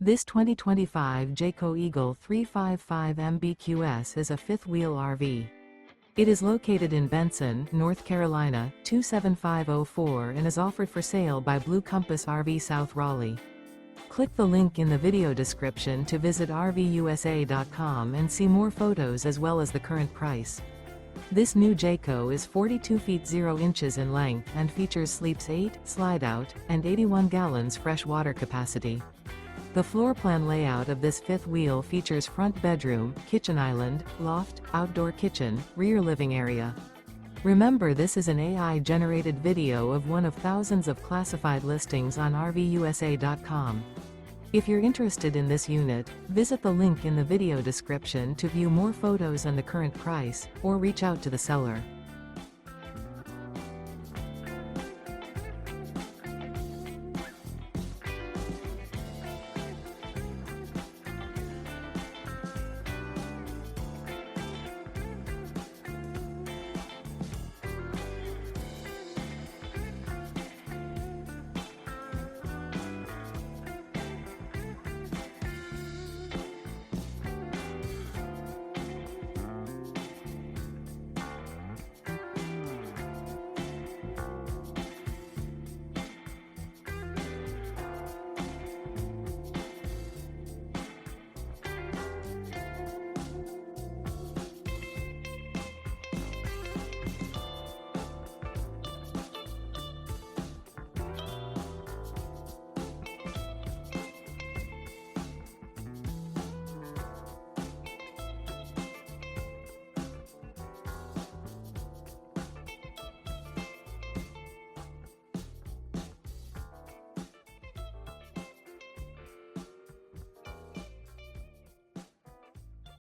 This 2025 Jayco Eagle 355 MBQS is a fifth-wheel RV. It is located in Benson, North Carolina, 27504 and is offered for sale by Blue Compass RV South Raleigh. Click the link in the video description to visit RVUSA.com and see more photos as well as the current price. This new Jayco is 42 feet 0 inches in length and features sleeps 8, slide-out, and 81 gallons fresh water capacity. The floor plan layout of this fifth wheel features front bedroom, kitchen island, loft, outdoor kitchen, rear living area. Remember, this is an AI-generated video of one of thousands of classified listings on RVUSA.com. If you're interested in this unit, visit the link in the video description to view more photos and the current price, or reach out to the seller.